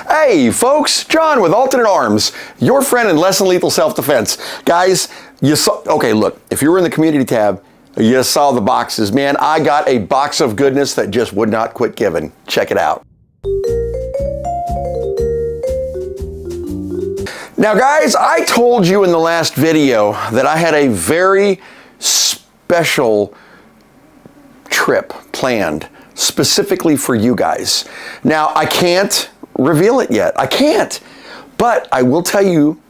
Hey folks, John with Alternate Arms, your friend in less than lethal self-defense. Guys, you saw, okay, look, if you were in the community tab, you saw the boxes. Man, I got a box of goodness that just would not quit giving. Check it out. Now guys, I told you in the last video that I had a very special trip planned specifically for you guys. Now, I can't reveal it yet. I can't. But I will tell you,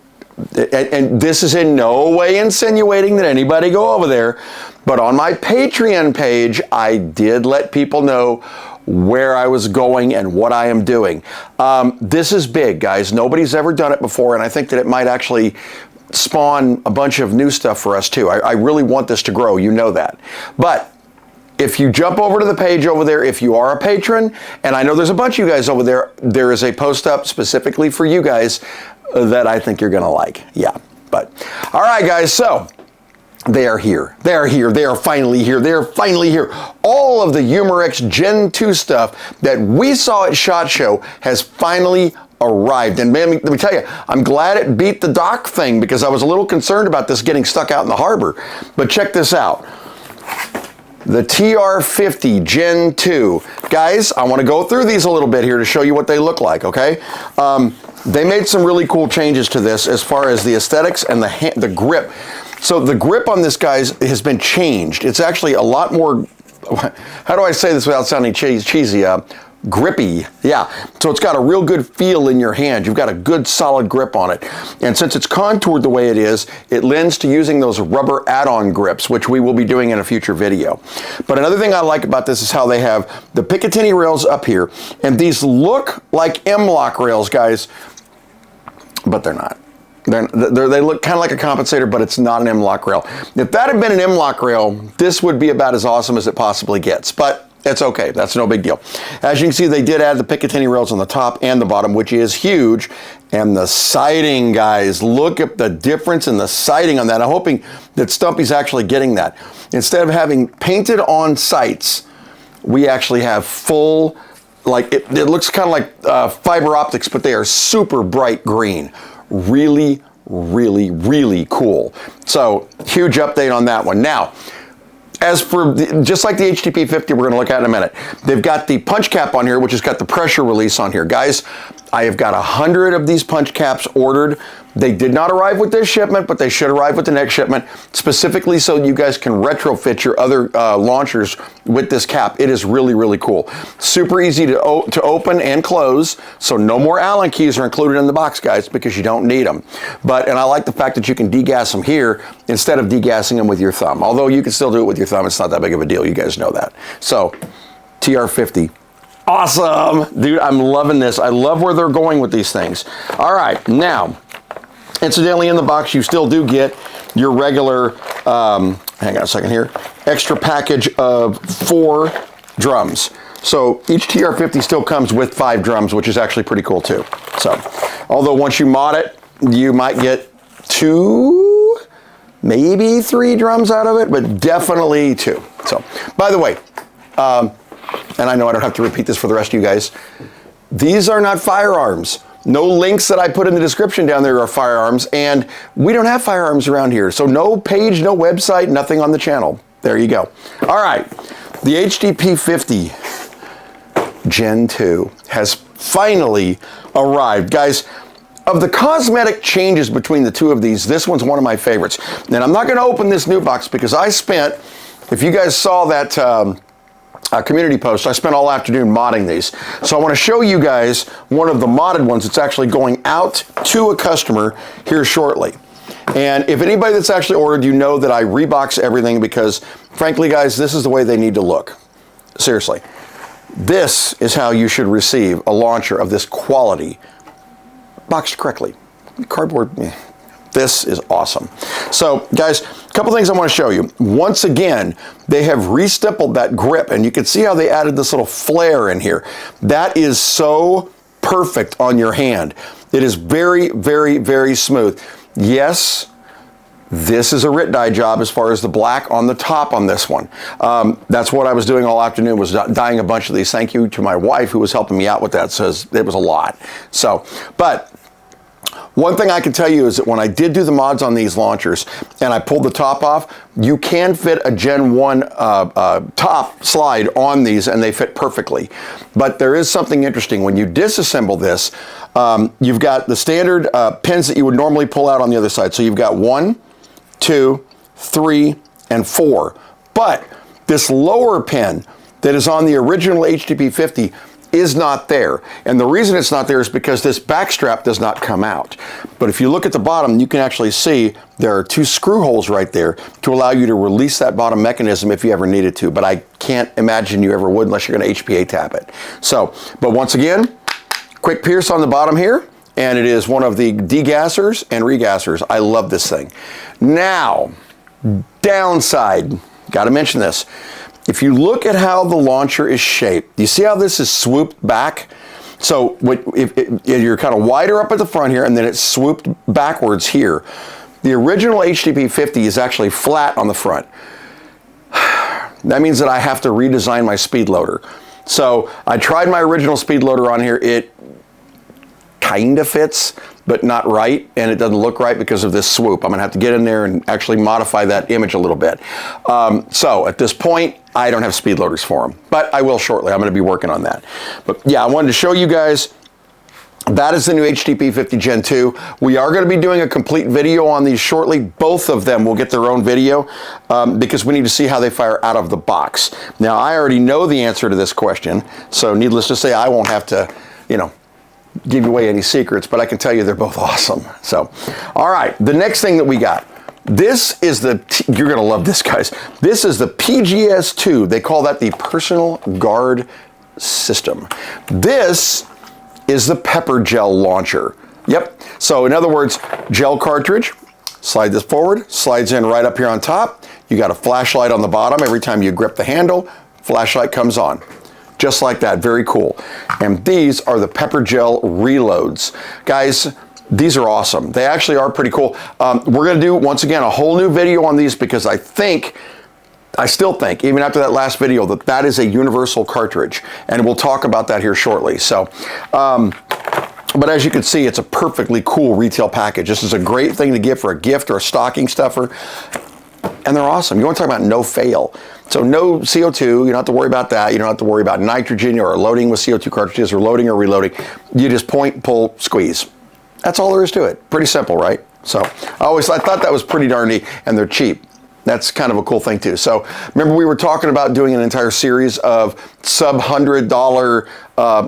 and this is in no way insinuating that anybody go over there, but on my Patreon page, I did let people know where I was going and what I am doing. This is big, guys. Nobody's ever done it before, and I think that it might actually spawn a bunch of new stuff for us too. I really want this to grow, you know that. But if you jump over to the page over there, if you are a patron, and I know there's a bunch of you guys over there, there is a post up specifically for you guys that I think you're gonna like. Yeah, but all right, guys, so they are here. They are here. They are finally here. They are finally here. All of the Umarex Gen 2 stuff that we saw at SHOT Show has finally arrived. And man, let me tell you, I'm glad it beat the dock thing because I was a little concerned about this getting stuck out in the harbor. But check this out. The TR50 Gen 2. Guys, I want to go through these a little bit here to show you what they look like, okay? They made some really cool changes to this as far as the aesthetics and the grip. So the grip on this, guys, has been changed. It's actually a lot more, how do I say this without sounding cheesy? Grippy, yeah. So it's got a real good feel in your hand. You've got a good solid grip on it. And since it's contoured the way it is, it lends to using those rubber add-on grips, which we will be doing in a future video. But another thing I like about this is how they have the Picatinny rails up here. And these look like M-lock rails, guys, but they're not. They look kind of like a compensator, but it's not an M-lock rail. If that had been an M-lock rail, this would be about as awesome as it possibly gets. But it's okay, that's no big deal. As you can see, they did add the Picatinny rails on the top and the bottom, which is huge. And the siding, guys, look at the difference in the siding on that. I'm hoping that Stumpy's actually getting that. Instead of having painted on sights, we actually have full, like, it looks kind of like fiber optics, but they are super bright green. Really, really, really cool. So, huge update on that one. Now, as for, just like the HDP50 we're going to look at in a minute, they've got the punch cap on here, which has got the pressure release on here. Guys, I have got 100 of these punch caps ordered. They did not arrive with this shipment, but they should arrive with the next shipment, specifically so you guys can retrofit your other launchers with this cap. It is really, really cool. Super easy to open and close, so no more Allen keys are included in the box, guys, because you don't need them. And I like the fact that you can degas them here instead of degassing them with your thumb. Although you can still do it with your thumb, it's not that big of a deal. You guys know that. So, TR50. Awesome. Dude, I'm loving this. I love where they're going with these things. All right, now, incidentally, in the box, you still do get your regular, hang on a second here, extra package of 4 drums. So each TR50 still comes with 5 drums, which is actually pretty cool too. So, although once you mod it, you might get 2, maybe 3 drums out of it, but definitely 2. So, by the way, and I know I don't have to repeat this for the rest of you guys, these are not firearms. No links that I put in the description down there are firearms, and we don't have firearms around here. So no page, no website, nothing on the channel. There you go. All right, the HDP50 Gen 2 has finally arrived. Guys, of the cosmetic changes between the two of these, this one's one of my favorites. And I'm not gonna open this new box because I spent, if you guys saw that community post, I spent all afternoon modding these. So I want to show you guys one of the modded ones that's actually going out to a customer here shortly. And if anybody that's actually ordered, you know that I rebox everything because, frankly, guys, this is the way they need to look. Seriously. This is how you should receive a launcher of this quality, boxed correctly. Cardboard, this is awesome. So, guys, a couple things I want to show you. Once again, they have re-stippled that grip, and you can see how they added this little flare in here. That is so perfect on your hand. It is very, very, very smooth. Yes, This is a RIT dye job as far as the black on the top on this one. That's what I was doing all afternoon, was dyeing a bunch of these. Thank you to my wife who was helping me out with that. So it was a lot. So, but one thing I can tell you is that when I did do the mods on these launchers and I pulled the top off, you can fit a Gen 1 top slide on these and they fit perfectly. But there is something interesting. When you disassemble this, you've got the standard pins that you would normally pull out on the other side. So you've got 1, 2, 3, and 4. But this lower pin that is on the original HDP 50 is not there. And the reason it's not there is because this back strap does not come out. But if you look at the bottom, you can actually see there are 2 screw holes right there to allow you to release that bottom mechanism if you ever needed to. But I can't imagine you ever would unless you're going to HPA tap it. So, but once again, quick pierce on the bottom here, and it is one of the degassers and regassers. I love this thing. Now, downside, got to mention this. If you look at how the launcher is shaped, you see how this is swooped back? So if you're kind of wider up at the front here, and then it's swooped backwards here. The original HDP 50 is actually flat on the front. That means that I have to redesign my speed loader. So I tried my original speed loader on here. It kind of fits, but not right, and it doesn't look right because of this swoop. I'm gonna have to get in there and actually modify that image a little bit. So at this point, I don't have speed loaders for them, but I will shortly. I'm gonna be working on that. But yeah, I wanted to show you guys, that is the new HDP 50 Gen 2. We are going to be doing a complete video on these shortly. Both of them will get their own video because we need to see how they fire out of the box. Now, I already know the answer to this question, so needless to say, I won't have to, you know, give away any secrets, but I can tell you they're both awesome. So, all right, the next thing that we got. This is you're going to love this, guys. This is the PGS2. They call that the Personal Guard System. This is the pepper gel launcher. Yep. So in other words, gel cartridge, slide this forward, slides in right up here on top. You got a flashlight on the bottom. Every time you grip the handle, flashlight comes on. Just like that, very cool. And these are the pepper gel reloads. Guys, these are awesome. They actually are pretty cool. We're gonna do, once again, a whole new video on these because I still think, even after that last video, that that is a universal cartridge. And we'll talk about that here shortly. So, but as you can see, it's a perfectly cool retail package. This is a great thing to give for a gift or a stocking stuffer. And they're awesome. You want to talk about no fail. So no CO2, you don't have to worry about that. You don't have to worry about nitrogen or loading with CO2 cartridges or loading or reloading. You just point, pull, squeeze. That's all there is to it. Pretty simple, right? So I thought that was pretty darn neat, and they're cheap. That's kind of a cool thing too. So remember we were talking about doing an entire series of sub-$100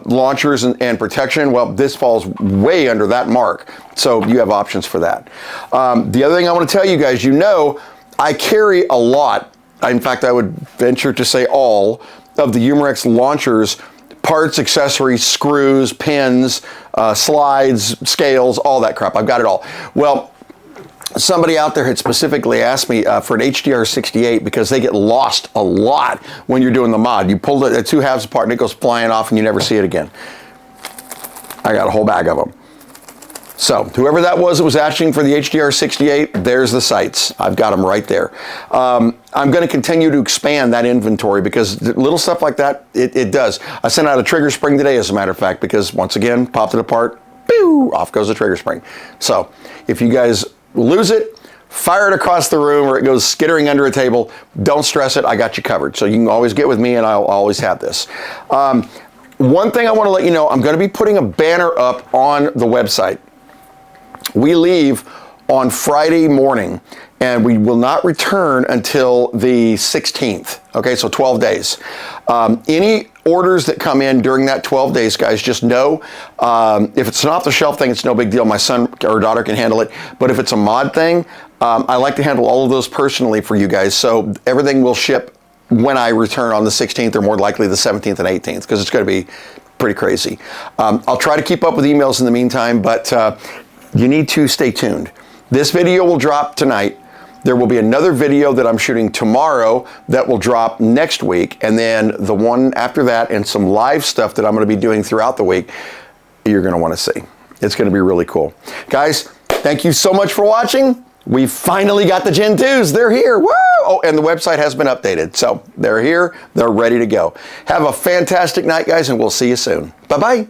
launchers and protection. Well, this falls way under that mark. So you have options for that. The other thing I want to tell you guys, you know, I carry a lot. In fact, I would venture to say all of the Umarex launchers, parts, accessories, screws, pins, slides, scales, all that crap. I've got it all. Well, somebody out there had specifically asked me for an HDR68 because they get lost a lot when you're doing the mod. You pull the 2 halves apart and it goes flying off and you never see it again. I got a whole bag of them. So whoever that was asking for the HDR68, there's the sights. I've got them right there. I'm going to continue to expand that inventory because little stuff like that, it does. I sent out a trigger spring today, as a matter of fact, because once again, popped it apart, pew, off goes the trigger spring. So if you guys lose it, fire it across the room or it goes skittering under a table, don't stress it, I got you covered. So you can always get with me and I'll always have this. One thing I want to let you know, I'm going to be putting a banner up on the website. We leave on Friday morning and we will not return until the 16th. Okay, so 12 days. Any orders that come in during that 12 days, guys, just know if it's an off-the-shelf thing, it's no big deal. My son or daughter can handle it. But if it's a mod thing, I like to handle all of those personally for you guys. So everything will ship when I return on the 16th or more likely the 17th and 18th because it's going to be pretty crazy. I'll try to keep up with emails in the meantime, but you need to stay tuned. This video will drop tonight. There will be another video that I'm shooting tomorrow that will drop next week. And then the one after that and some live stuff that I'm going to be doing throughout the week, you're going to want to see. It's going to be really cool. Guys, thank you so much for watching. We finally got the Gen 2's. They're here. Woo! Oh, and the website has been updated. So they're here. They're ready to go. Have a fantastic night, guys, and we'll see you soon. Bye-bye.